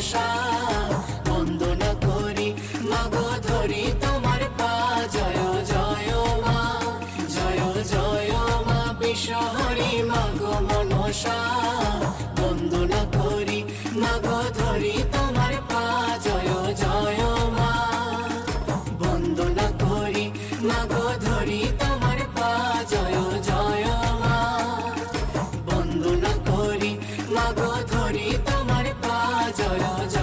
মনসা বন্দনা করি মাগো ধরি তোমার পা জয় জয় মা জয় জয় মা বিশ্বহরি মাগো মনসা বন্দনা করি মাগো ধরি তোমার পা জয় জয় মা বন্দনা করি মাগো ধরি তোমার পা জয় জয় মা বন্দনা করি মাগো ধরি তোমার পা জয় জয়